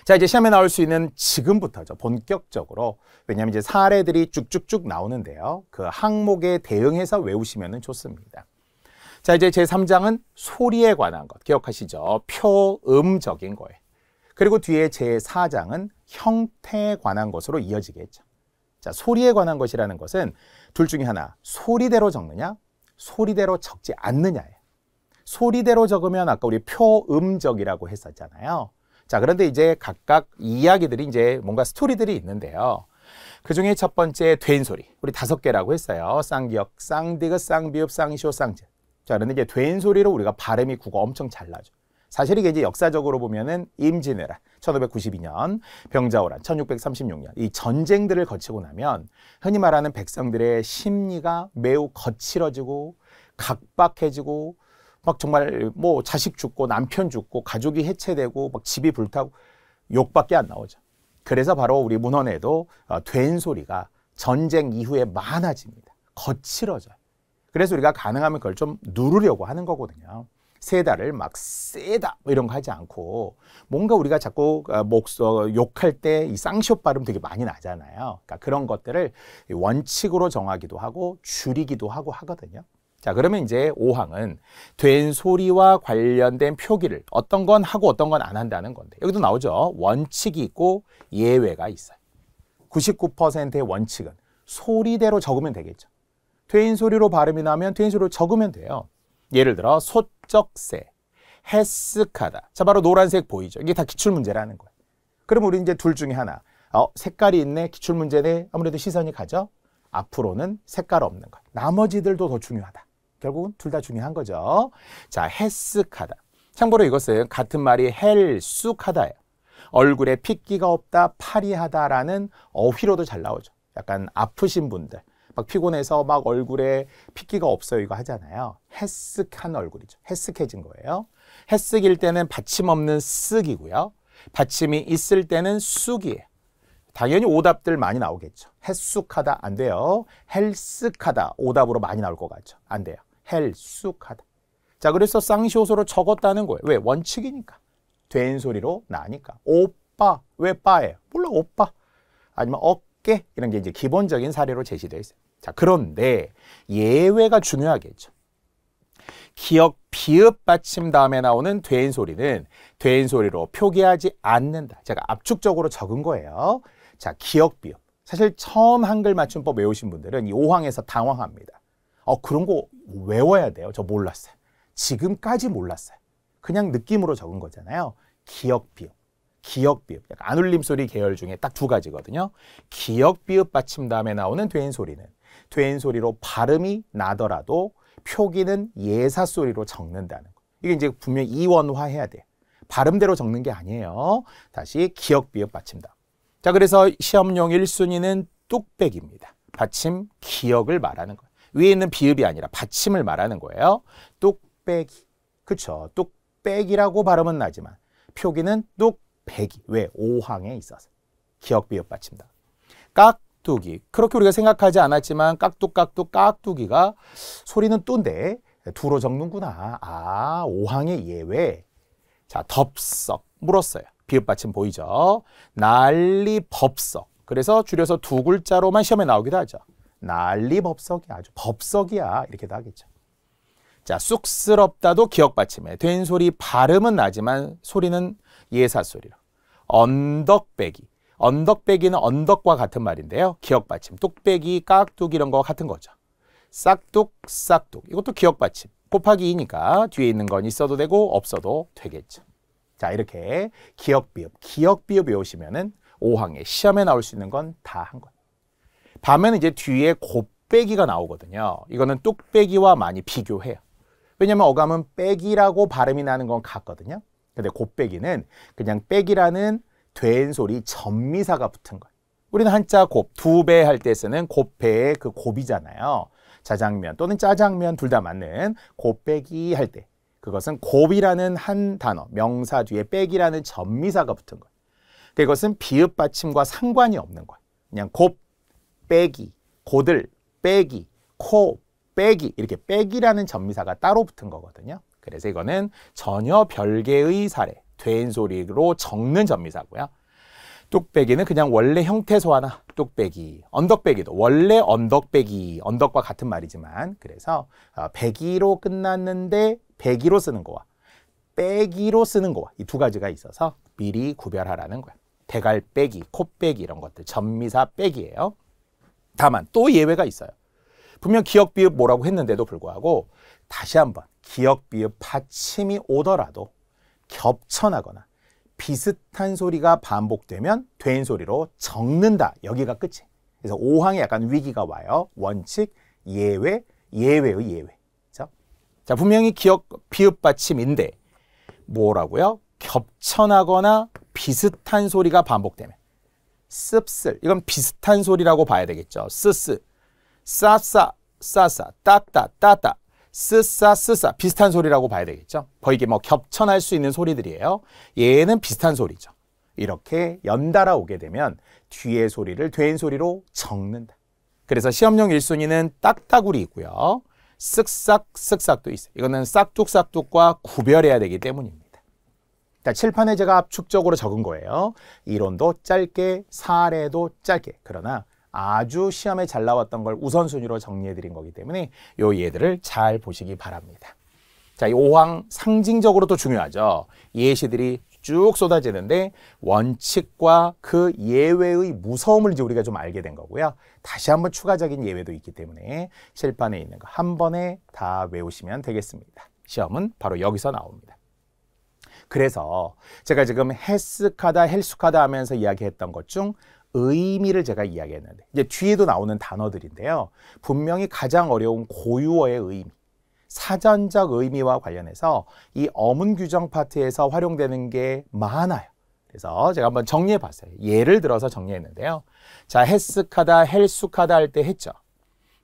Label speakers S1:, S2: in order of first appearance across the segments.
S1: 자, 이제 시험에 나올 수 있는 지금부터죠. 본격적으로. 왜냐하면 이제 사례들이 쭉쭉쭉 나오는데요. 그 항목에 대응해서 외우시면 좋습니다. 자, 이제 제3장은 소리에 관한 것 기억하시죠? 표음적인 거예요. 그리고 뒤에 제4장은 형태에 관한 것으로 이어지겠죠. 자, 소리에 관한 것이라는 것은 둘 중에 하나, 소리대로 적느냐, 소리대로 적지 않느냐예요. 소리대로 적으면 아까 우리 표음적이라고 했었잖아요. 자, 그런데 이제 각각 이야기들이 이제 뭔가 스토리들이 있는데요. 그 중에 첫 번째 된소리, 우리 5개라고 했어요. 쌍기역, 쌍디귿, 쌍비읍, 쌍시오, 쌍짓. 자, 그런데 이제 된소리로 우리가 발음이 국어 엄청 잘 나죠. 사실 이게 이제 역사적으로 보면은 임진왜란 1592년, 병자호란 1636년 이 전쟁들을 거치고 나면 흔히 말하는 백성들의 심리가 매우 거칠어지고 각박해지고 막 정말 뭐 자식 죽고 남편 죽고 가족이 해체되고 막 집이 불타고 욕밖에 안 나오죠. 그래서 바로 우리 문헌에도 된소리가 전쟁 이후에 많아집니다. 거칠어져요. 그래서 우리가 가능하면 그걸 좀 누르려고 하는 거거든요. 세다를 막 세다 뭐 이런 거 하지 않고 뭔가 우리가 자꾸 욕할 때 이 쌍시옷 발음 되게 많이 나잖아요. 그러니까 그런 것들을 원칙으로 정하기도 하고 줄이기도 하고 하거든요. 자, 그러면 이제 5항은 된소리와 관련된 표기를 어떤 건 하고 어떤 건 안 한다는 건데 여기도 나오죠. 원칙이 있고 예외가 있어요. 99%의 원칙은 소리대로 적으면 되겠죠. 된소리로 발음이 나면 된소리로 적으면 돼요. 예를 들어 소쩍새, 해쓱하다. 자, 바로 노란색 보이죠? 이게 다 기출문제라는 거예요. 그럼 우리 이제 둘 중에 하나. 색깔이 있네, 기출문제네. 아무래도 시선이 가죠? 앞으로는 색깔 없는 것. 나머지들도 더 중요하다. 결국은 둘 다 중요한 거죠. 자, 해쓱하다. 참고로 이것은 같은 말이 헬쑥하다예요. 얼굴에 핏기가 없다, 파리하다라는 어휘로도 잘 나오죠. 약간 아프신 분들. 막 피곤해서 막 얼굴에 핏기가 없어요 이거 하잖아요. 해쓱한 얼굴이죠. 해쓱해진 거예요. 해쓱일 때는 받침 없는 쓱이고요. 받침이 있을 때는 쑥이에요. 당연히 오답들 많이 나오겠죠. 해쑥하다 안 돼요. 헬쓱하다 오답으로 많이 나올 것 같죠. 안 돼요. 헬쑥하다. 자, 그래서 쌍시옷으로 적었다는 거예요. 왜? 원칙이니까. 된소리로 나니까. 오빠. 왜 빠예요? 몰라, 오빠. 아니면 어깨. 이런 게 이제 기본적인 사례로 제시되어 있어요. 자, 그런데 예외가 중요하겠죠. 기역, 비읍 받침 다음에 나오는 된소리는 된소리로 표기하지 않는다. 제가 압축적으로 적은 거예요. 자, 기역, 비읍. 사실 처음 한글 맞춤법 외우신 분들은 이 5항에서 당황합니다. 그런 거 외워야 돼요. 저 몰랐어요. 지금까지 몰랐어요. 그냥 느낌으로 적은 거잖아요. 기역, 비읍. 기역, 비읍. 약간 안울림 소리 계열 중에 딱 2가지거든요. 기역, 비읍 받침 다음에 나오는 된소리는 된소리로 발음이 나더라도 표기는 예사소리로 적는다는 거. 이게 이제 분명히 이원화해야 돼요. 발음대로 적는 게 아니에요. 다시 기역, 비읍 받침다. 자, 그래서 시험용 1순위는 뚝배기입니다. 받침 기역을 말하는 거예요. 위에 있는 비읍이 아니라 받침을 말하는 거예요. 뚝배기. 그렇죠. 뚝배기라고 발음은 나지만 표기는 뚝배기. 왜? 5항에 있어서. 기역, 비읍 받침다. 깍두기. 그렇게 우리가 생각하지 않았지만 깍둑깍둑 깍두기가 소리는 뚜인데 두로 적는구나. 5항의 예외. 자, 덥석. 물었어요. 비읍 받침 보이죠? 난리 법석. 그래서 줄여서 2글자로만 시험에 나오기도 하죠. 난리 법석이야. 아주 법석이야. 이렇게도 하겠죠. 자, 쑥스럽다도 기역 받침에 된소리 발음은 나지만 소리는 예사소리로. 언덕배기. 언덕배기는 언덕과 같은 말인데요. 기역 받침. 뚝배기, 깍둑 이런 거 같은 거죠. 싹둑, 싹둑. 이것도 기역 받침. 곱하기 2니까 뒤에 있는 건 있어도 되고 없어도 되겠죠. 자, 이렇게 기역, 비읍 외우시면은 5항에 시험에 나올 수 있는 건 다 한 거예요. 반면에 이제 뒤에 곱빼기가 나오거든요. 이거는 뚝배기와 많이 비교해요. 왜냐하면 어감은 빼기라고 발음이 나는 건 같거든요. 근데 곱빼기는 그냥 빼기라는 된소리 전미사가 붙은 거예요. 우리는 한자 곱, 2배 할 때 쓰는 곱배의 그 곱이잖아요. 자장면 또는 짜장면 둘 다 맞는 곱빼기 할 때 그것은 곱이라는 한 단어, 명사 뒤에 빼기라는 전미사가 붙은 거예요. 그것은 비읍 받침과 상관이 없는 거예요. 그냥 곱, 빼기, 고들, 빼기, 코, 빼기 이렇게 빼기라는 전미사가 따로 붙은 거거든요. 그래서 이거는 전혀 별개의 사례, 된 소리로 적는 전미사고요. 뚝배기는 그냥 원래 형태 소하나 뚝배기, 언덕배기도 원래 언덕배기, 언덕과 같은 말이지만 그래서 배기로 끝났는데 배기로 쓰는 거와 빼기로 쓰는 거와 이 두 가지가 있어서 미리 구별하라는 거야. 대갈 빼기, 코 빼기 이런 것들 전미사 빼기예요. 다만 또 예외가 있어요. 분명 기역, 비읍 뭐라고 했는데도 불구하고 다시 한번 기역, 비읍 받침이 오더라도 겹쳐나거나 비슷한 소리가 반복되면 된 소리로 적는다. 여기가 끝이. 그래서 5항에 약간 위기가 와요. 원칙, 예외, 예외의 예외. 그렇죠? 자, 분명히 기역, 비읍 받침인데 뭐라고요? 겹쳐나거나 비슷한 소리가 반복되면 씁쓸. 이건 비슷한 소리라고 봐야 되겠죠. 쓰쓰, 싸싸, 싸싸, 따따, 따따. 쓰싸, 쓰싸 비슷한 소리라고 봐야 되겠죠. 거의 이게 뭐 겹쳐날 수 있는 소리들이에요. 얘는 비슷한 소리죠. 이렇게 연달아 오게 되면 뒤의 소리를 된 소리로 적는다. 그래서 시험용 1순위는 딱따구리 있고요. 쓱싹, 쓱싹도 있어요. 이거는 싹둑, 싹둑과 구별해야 되기 때문입니다. 자, 칠판에 제가 압축적으로 적은 거예요. 이론도 짧게, 사례도 짧게. 그러나 아주 시험에 잘 나왔던 걸 우선순위로 정리해드린 거기 때문에 요 예들을 잘 보시기 바랍니다. 자, 이 5항 상징적으로도 중요하죠. 예시들이 쭉 쏟아지는데 원칙과 그 예외의 무서움을 이제 우리가 좀 알게 된 거고요. 다시 한번 추가적인 예외도 있기 때문에 칠판에 있는 거 한 번에 다 외우시면 되겠습니다. 시험은 바로 여기서 나옵니다. 그래서 제가 지금 헬스카다, 헬수카다 하면서 이야기했던 것 중 의미를 제가 이야기했는데 이제 뒤에도 나오는 단어들인데요. 분명히 가장 어려운 고유어의 의미, 사전적 의미와 관련해서 이 어문 규정 파트에서 활용되는 게 많아요. 그래서 제가 한번 정리해 봤어요. 예를 들어서 정리했는데요. 자, 헬스카다, 헬수카다 할 때 했죠.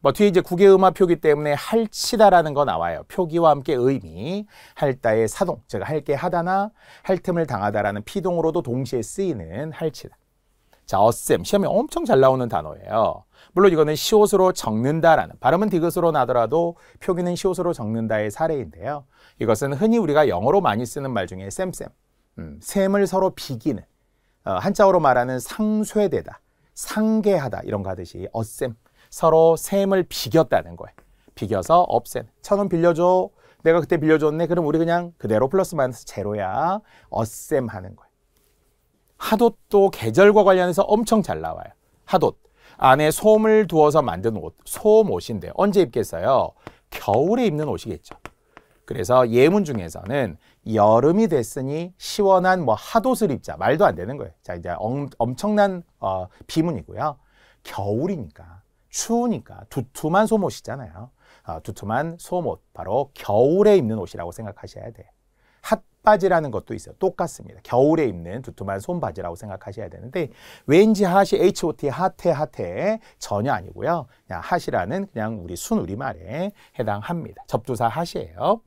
S1: 뭐 뒤에 이제 국외음화 표기 때문에 할치다라는 거 나와요. 표기와 함께 의미, 할다의 사동, 제가 할게 하다나 할 틈을 당하다라는 피동으로도 동시에 쓰이는 할치다. 자, 어셈, 시험에 엄청 잘 나오는 단어예요. 물론 이거는 시옷으로 적는다라는, 발음은 디귿으로 나더라도 표기는 시옷으로 적는다의 사례인데요. 이것은 흔히 우리가 영어로 많이 쓰는 말 중에 쌤쌤, 셈을 서로 비기는, 한자어로 말하는 상쇄되다, 상계하다 이런 거 하듯이 어셈, 서로 셈을 비겼다는 거예요. 비겨서 없앤, 1,000원 빌려줘, 내가 그때 빌려줬네, 그럼 우리 그냥 그대로 플러스 마이너스 제로야, 어셈 하는 거예요. 하돛도 계절과 관련해서 엄청 잘 나와요. 하돛. 안에 솜을 두어서 만든 옷, 솜옷인데 언제 입겠어요? 겨울에 입는 옷이겠죠. 그래서 예문 중에서는 여름이 됐으니 시원한 뭐 하돛을 입자. 말도 안 되는 거예요. 자, 이제 엄청난 비문이고요. 겨울이니까, 추우니까 두툼한 솜옷이잖아요. 두툼한 솜옷, 바로 겨울에 입는 옷이라고 생각하셔야 돼요. 핫바지라는 것도 있어요. 똑같습니다. 겨울에 입는 두툼한 솜바지라고 생각하셔야 되는데 왠지 핫이 HOT, 핫해 전혀 아니고요. 그냥 핫이라는 그냥 우리 순우리말에 해당합니다. 접두사 핫이에요.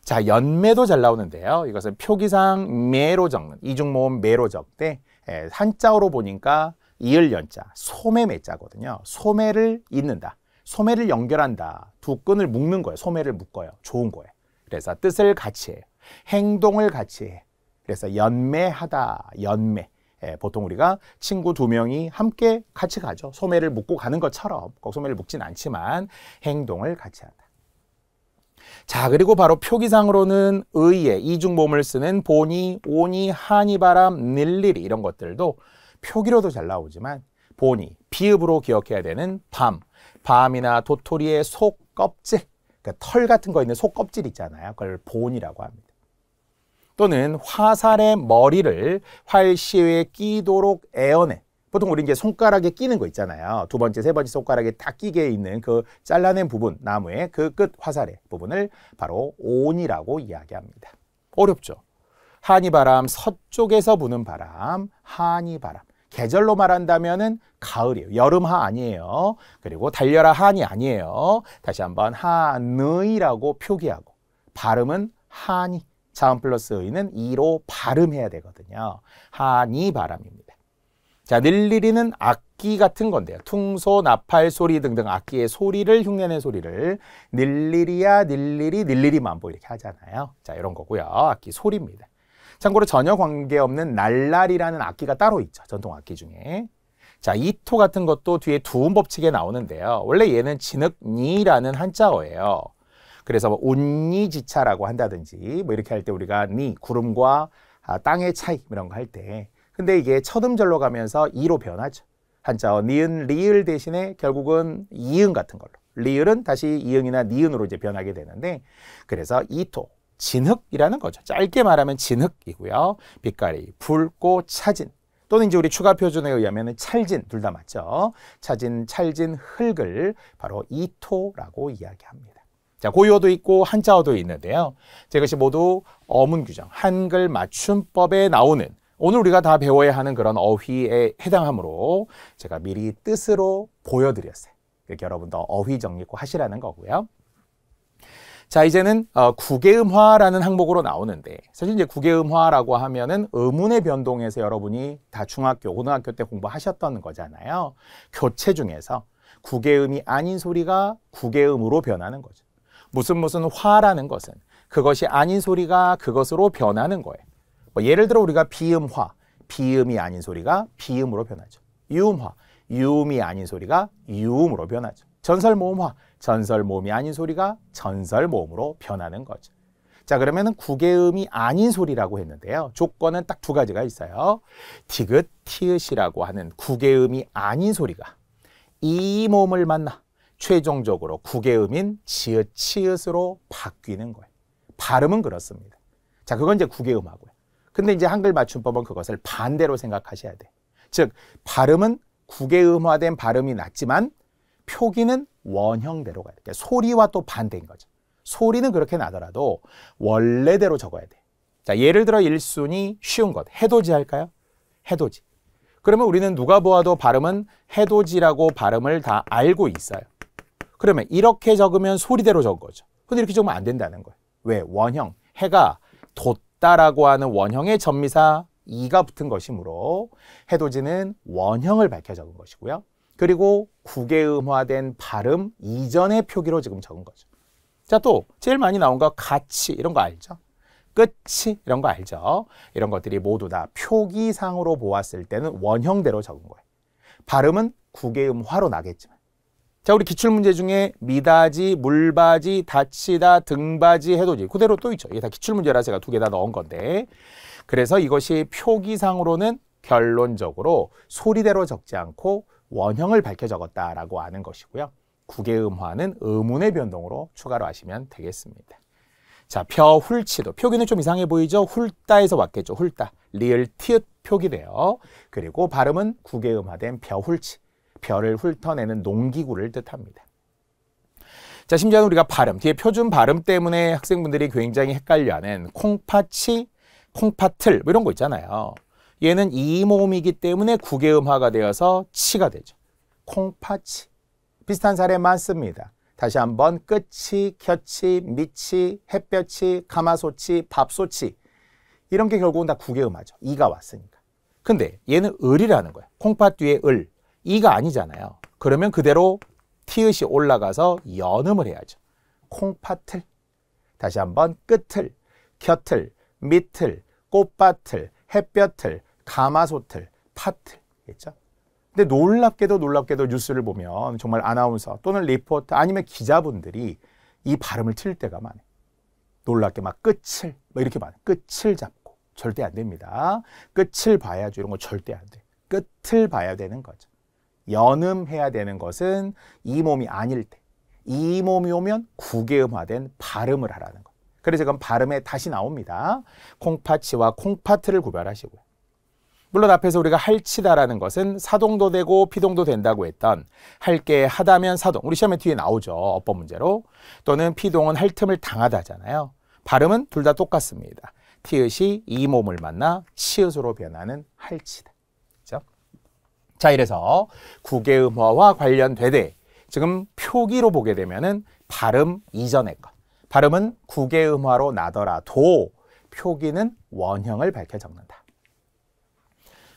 S1: 자, 연매도 잘 나오는데요. 이것은 표기상 매로 적는, 이중모음 매로 적되 한자어로 보니까 이을 연자, 소매 매자거든요. 소매를 잇는다. 소매를 연결한다. 두 끈을 묶는 거예요. 소매를 묶어요. 좋은 거예요. 그래서 뜻을 같이 해요. 행동을 같이 해. 그래서 연매하다, 연매. 보통 우리가 친구 두 명이 함께 같이 가죠. 소매를 묶고 가는 것처럼 꼭 소매를 묶진 않지만 행동을 같이 하다. 자, 그리고 바로 표기상으로는 의에 이중모음을 쓰는 보니, 오니, 하니, 바람, 늘리리 이런 것들도 표기로도 잘 나오지만 보니, 비읍으로 기억해야 되는 밤, 밤이나 도토리의 속 껍질, 그러니까 털 같은 거 있는 속 껍질 있잖아요. 그걸 본이라고 합니다. 또는 화살의 머리를 활시에 끼도록 애어내. 보통 우리 이제 손가락에 끼는 거 있잖아요. 두 번째, 세 번째 손가락에 딱 끼게 있는 그 잘라낸 부분, 나무의 그 끝 화살의 부분을 바로 온이라고 이야기합니다. 어렵죠? 한이바람, 서쪽에서 부는 바람, 한이바람. 계절로 말한다면은 가을이에요. 여름하 아니에요. 그리고 달려라 한이 아니에요. 다시 한번 한의라고 표기하고 발음은 한이. 자음 플러스 의는 이로 발음해야 되거든요. 한이 바람입니다. 자, 늘리리는 악기 같은 건데요. 퉁소, 나팔, 소리 등등 악기의 소리를 흉내낸 소리를 늘리리야, 늘리리, 늘리리 만보 이렇게 하잖아요. 자, 이런 거고요. 악기 소리입니다. 참고로 전혀 관계없는 날랄이라는 악기가 따로 있죠. 전통 악기 중에. 자, 이토 같은 것도 뒤에 두음 법칙에 나오는데요. 원래 얘는 진흙니라는 한자어예요. 그래서 뭐 운니지차라고 한다든지 뭐 이렇게 할 때 우리가 니, 구름과 땅의 차이 이런 거 할 때. 근데 이게 첫 음절로 가면서 이로 변하죠. 한자어 니은, 리을 대신에 결국은 이응 같은 걸로. 리을은 다시 이응이나 니은으로 이제 변하게 되는데, 그래서 이토, 진흙이라는 거죠. 짧게 말하면 진흙이고요. 빛깔이 붉고 차진, 또는 이제 우리 추가 표준에 의하면 찰진, 둘 다 맞죠. 차진, 찰진 흙을 바로 이토라고 이야기합니다. 자, 고유어도 있고 한자어도 있는데요. 자, 이것이 모두 어문 규정, 한글 맞춤법에 나오는 오늘 우리가 다 배워야 하는 그런 어휘에 해당하므로 제가 미리 뜻으로 보여드렸어요. 이렇게 여러분도 어휘 정리 꼭 하시라는 거고요. 자, 이제는 구개음화라는 항목으로 나오는데, 사실 이제 구개음화라고 하면은 음운의 변동에서 여러분이 다 중학교, 고등학교 때 공부하셨던 거잖아요. 교체 중에서 구개음이 아닌 소리가 구개음으로 변하는 거죠. 무슨 화라는 것은 그것이 아닌 소리가 그것으로 변하는 거예요. 뭐 예를 들어 우리가 비음화, 비음이 아닌 소리가 비음으로 변하죠. 유음화, 유음이 아닌 소리가 유음으로 변하죠. 전설모음화, 전설모음이 아닌 소리가 전설모음으로 변하는 거죠. 자, 그러면은 구개음이 아닌 소리라고 했는데요. 조건은 딱 두 가지가 있어요. 디귿, 티읕이라고 하는 구개음이 아닌 소리가 이 모음을 만나 최종적으로 구개음인 지읒, 치읒으로 바뀌는 거예요. 발음은 그렇습니다. 자, 그건 이제 구개음하고요. 근데 이제 한글 맞춤법은 그것을 반대로 생각하셔야 돼. 즉, 발음은 구개음화된 발음이 낫지만 표기는 원형대로 가야 돼. 그러니까 소리와 또 반대인 거죠. 소리는 그렇게 나더라도 원래대로 적어야 돼. 자, 예를 들어 1순위 쉬운 것. 해돋이 할까요? 해돋이. 그러면 우리는 누가 보아도 발음은 해돋이라고 발음을 다 알고 있어요. 그러면 이렇게 적으면 소리대로 적은 거죠. 근데 이렇게 적으면 안 된다는 거예요. 왜? 원형. 해가 돋다라고 하는 원형의 전미사 이가 붙은 것이므로 해돋이는 원형을 밝혀 적은 것이고요. 그리고 구개음화된 발음 이전의 표기로 지금 적은 거죠. 자, 또 제일 많이 나온 거 같이 이런 거 알죠? 끝이 이런 거 알죠? 이런 것들이 모두 다 표기상으로 보았을 때는 원형대로 적은 거예요. 발음은 구개음화로 나겠지만. 자, 우리 기출문제 중에 미다지, 물바지, 다치다, 등바지, 해돋이 그대로 또 있죠. 이게 다 기출문제라 제가 두 개 다 넣은 건데, 그래서 이것이 표기상으로는 결론적으로 소리대로 적지 않고 원형을 밝혀 적었다라고 하는 것이고요. 구개음화는 음운의 변동으로 추가로 하시면 되겠습니다. 자, 벼훌치도 표기는 좀 이상해 보이죠? 훌따에서 왔겠죠. 훌따. 리을 티읕 표기돼요. 그리고 발음은 구개음화된 벼훌치. 벼를 훑어내는 농기구를 뜻합니다. 자, 심지어는 우리가 발음, 뒤에 표준 발음 때문에 학생분들이 굉장히 헷갈려하는 콩팥치, 콩팥틀 뭐 이런 거 있잖아요. 얘는 이모음이기 때문에 구개음화가 되어서 치가 되죠. 콩팥치. 비슷한 사례 많습니다. 다시 한번 끝이, 켜치, 밑이, 햇볕이, 가마솥이, 밥솥이 이런 게 결국은 다 구개음화죠. 이가 왔으니까. 근데 얘는 을이라는 거예요. 콩팥 뒤에 을. 이가 아니잖아요. 그러면 그대로 티읕이 올라가서 연음을 해야죠. 콩팥틀. 다시 한번 끝을, 곁을, 밑을, 꽃밭을, 햇볕을, 가마솥을, 팥을. 있죠? 근데 놀랍게도 뉴스를 보면 정말 아나운서 또는 리포터 아니면 기자분들이 이 발음을 틀 때가 많아요. 놀랍게 막 끝을 뭐 이렇게 많아요. 끝을 잡고 절대 안 됩니다. 끝을 봐야죠. 이런 거 절대 안 돼. 끝을 봐야 되는 거죠. 연음해야 되는 것은 이 몸이 아닐 때. 이 몸이 오면 구개음화된 발음을 하라는 거. 그래서 지금 발음에 다시 나옵니다. 콩팥치와 콩파트를 구별하시고요. 물론 앞에서 우리가 할치다라는 것은 사동도 되고 피동도 된다고 했던 할게 하다면 사동. 우리 시험에 뒤에 나오죠. 어법 문제로. 또는 피동은 할 틈을 당하다잖아요. 발음은 둘 다 똑같습니다. 티읕이 이 몸을 만나 치읒으로 변하는 할치다. 그렇죠? 자, 이래서 구개음화와 관련되되 지금 표기로 보게 되면은 발음 이전의 것. 발음은 구개음화로 나더라도 표기는 원형을 밝혀 적는다.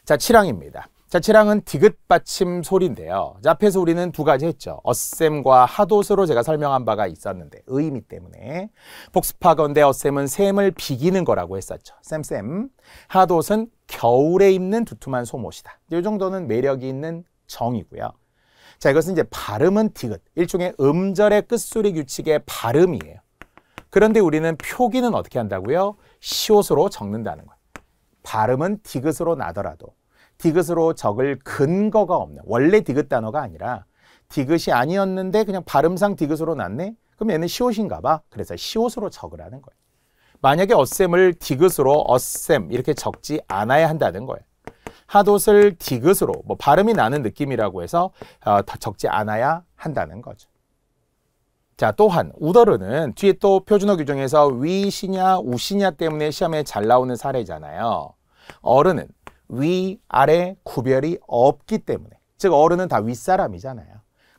S1: 자, 7항입니다. 자, 7항은 디귿 받침 소리인데요. 자, 앞에서 우리는 두 가지 했죠. 어셈과 핫옷으로 제가 설명한 바가 있었는데 의미 때문에 복습하건대 어셈은 샘을 비기는 거라고 했었죠. 쌤. 핫옷은 겨울에 입는 두툼한 속옷이다. 이 정도는 매력이 있는 정이고요. 자, 이것은 이제 발음은 디귿, 일종의 음절의 끝소리 규칙의 발음이에요. 그런데 우리는 표기는 어떻게 한다고요? 시옷으로 적는다는 거예요. 발음은 디귿으로 나더라도 디귿으로 적을 근거가 없는, 원래 디귿 단어가 아니라 디귿이 아니었는데 그냥 발음상 디귿으로 났네? 그럼 얘는 시옷인가 봐. 그래서 시옷으로 적으라는 거예요. 만약에 어셈을 디귿으로 어셈 이렇게 적지 않아야 한다는 거예요. 핫옷을 디귿으로 뭐 발음이 나는 느낌이라고 해서 적지 않아야 한다는 거죠. 자, 또한 우더르는 뒤에 또 표준어 규정에서 위시냐 우시냐 때문에 시험에 잘 나오는 사례잖아요. 어른은 위, 아래 구별이 없기 때문에, 즉 어른은 다 윗사람이잖아요.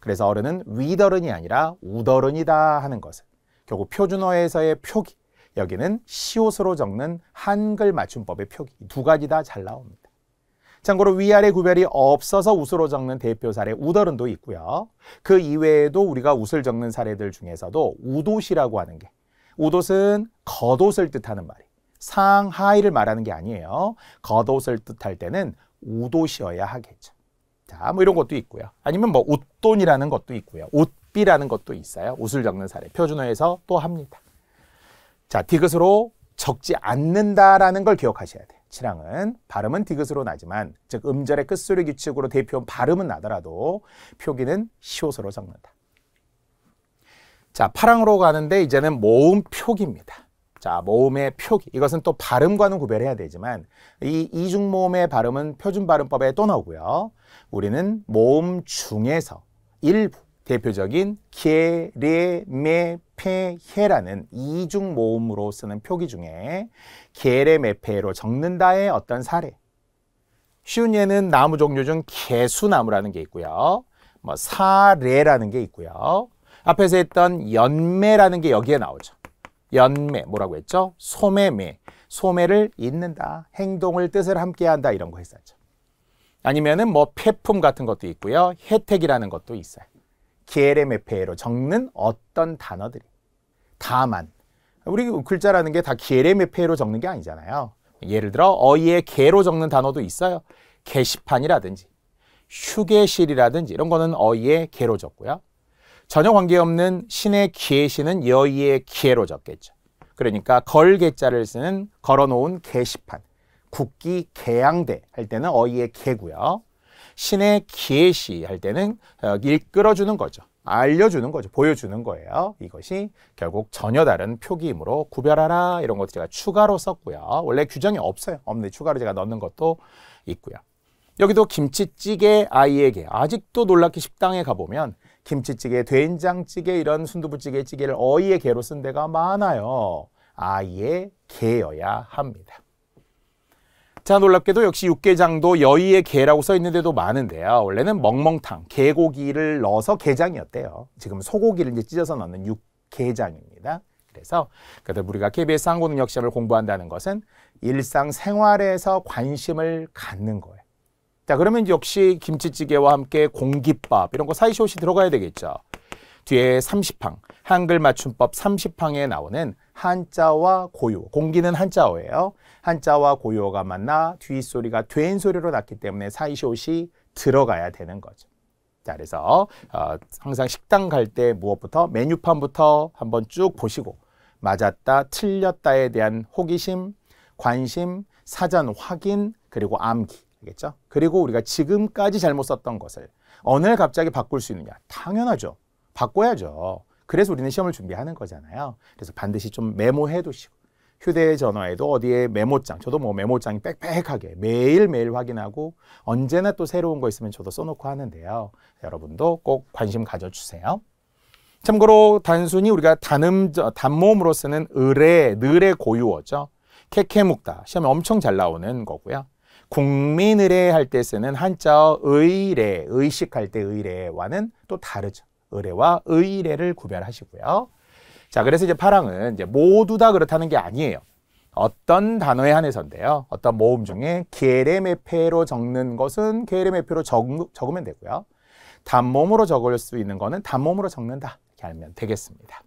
S1: 그래서 어른은 위더른이 아니라 우더른이다 하는 것을 결국 표준어에서의 표기, 여기는 시옷으로 적는 한글 맞춤법의 표기, 두 가지 다 잘 나옵니다. 참고로 위아래 구별이 없어서 웃으로 적는 대표 사례 우더른도 있고요. 그 이외에도 우리가 웃을 적는 사례들 중에서도 우옷이라고 하는 게, 우옷은 겉옷을 뜻하는 말이 상하이를 말하는 게 아니에요. 겉옷을 뜻할 때는 우옷이어야 하겠죠. 자, 뭐 이런 것도 있고요. 아니면 뭐 웃돈이라는 것도 있고요. 웃비라는 것도 있어요. 웃을 적는 사례 표준어에서 또 합니다. 자, 디귿으로 적지 않는다라는 걸 기억하셔야 돼요. 7항은 발음은 디귿으로 나지만, 즉 음절의 끝소리 규칙으로 대표 발음은 나더라도 표기는 시옷으로 적는다. 자, 8항으로 가는데 이제는 모음 표기입니다. 자, 모음의 표기. 이것은 또 발음과는 구별해야 되지만 이 이중모음의 발음은 표준발음법에 또 나오고요. 우리는 모음 중에서 일부 대표적인 게, 레, 메, 페, 헤라는 이중모음으로 쓰는 표기 중에 게, 레, 메, 페로 적는다의 어떤 사례. 쉬운 예는 나무 종류 중 개수나무라는 게 있고요. 뭐 사례라는 게 있고요. 앞에서 했던 연매라는 게 여기에 나오죠. 연매, 뭐라고 했죠? 소매매, 소매를 잇는다, 행동을 뜻을 함께한다 이런 거 했었죠. 아니면은 뭐 폐품 같은 것도 있고요. 혜택이라는 것도 있어요. 게레메페로 적는 어떤 단어들이. 다만 우리 글자라는 게 다 게레메페로 적는 게 아니잖아요. 예를 들어 어이의 게로 적는 단어도 있어요. 게시판이라든지 휴게실이라든지 이런 거는 어이의 게로 적고요. 전혀 관계없는 신의 기회시는 여의의 기회로 적겠죠. 그러니까 걸개자를 쓰는 걸어놓은 게시판, 국기 개양대 할 때는 어이의 개고요. 신의 기회시 할 때는 이끌어주는 거죠. 알려주는 거죠. 보여주는 거예요. 이것이 결국 전혀 다른 표기이므로 구별하라 이런 것들 제가 추가로 썼고요. 원래 규정이 없어요. 없는데 추가로 제가 넣는 것도 있고요. 여기도 김치찌개 아이에게, 아직도 놀랍게 식당에 가보면 김치찌개, 된장찌개 이런 순두부찌개 찌개를 어이의 개로 쓴 데가 많아요. 아이의 개여야 합니다. 자, 놀랍게도 역시 육개장도 여의의 게라고 써 있는 데도 많은데요. 원래는 멍멍탕, 게고기를 넣어서 게장이었대요. 지금 소고기를 이제 찢어서 넣는 육게장입니다. 그래서 우리가 KBS 한국능력시험을 공부한다는 것은 일상생활에서 관심을 갖는 거예요. 자, 그러면 역시 김치찌개와 함께 공깃밥 이런 거 사이시옷이 들어가야 되겠죠. 뒤에 30항, 한글 맞춤법 30항에 나오는 한자와 고유, 공기는 한자어예요. 한자와 고유어가 만나 뒷소리가 된 소리로 났기 때문에 사이시옷이 들어가야 되는 거죠. 자, 그래서 항상 식당 갈 때 무엇부터 메뉴판부터 한번 쭉 보시고 맞았다, 틀렸다에 대한 호기심, 관심, 사전 확인, 그리고 암기. 알겠죠? 그리고 우리가 지금까지 잘못 썼던 것을 오늘 갑자기 바꿀 수 있느냐? 당연하죠. 바꿔야죠. 그래서 우리는 시험을 준비하는 거잖아요. 그래서 반드시 좀 메모해 두시고 휴대전화에도 어디에 메모장, 저도 뭐 메모장이 빽빽하게 매일매일 확인하고 언제나 또 새로운 거 있으면 저도 써놓고 하는데요. 여러분도 꼭 관심 가져주세요. 참고로 단순히 우리가 단모음으로 쓰는 을의, 늘의 고유어죠. 캐캐묵다, 시험에 엄청 잘 나오는 거고요. 국민의례 할 때 쓰는 한자어 의례, 의식할 때 의례와는 또 다르죠. 의례와 의례를 구별하시고요. 자, 그래서 이제 8항은 이제 모두 다 그렇다는 게 아니에요. 어떤 단어에 한해서인데요. 어떤 모음 중에 게레메페로 적는 것은 게레메페로 적으면 되고요. 단모음으로 적을 수 있는 거는 단모음으로 적는다. 이렇게 알면 되겠습니다.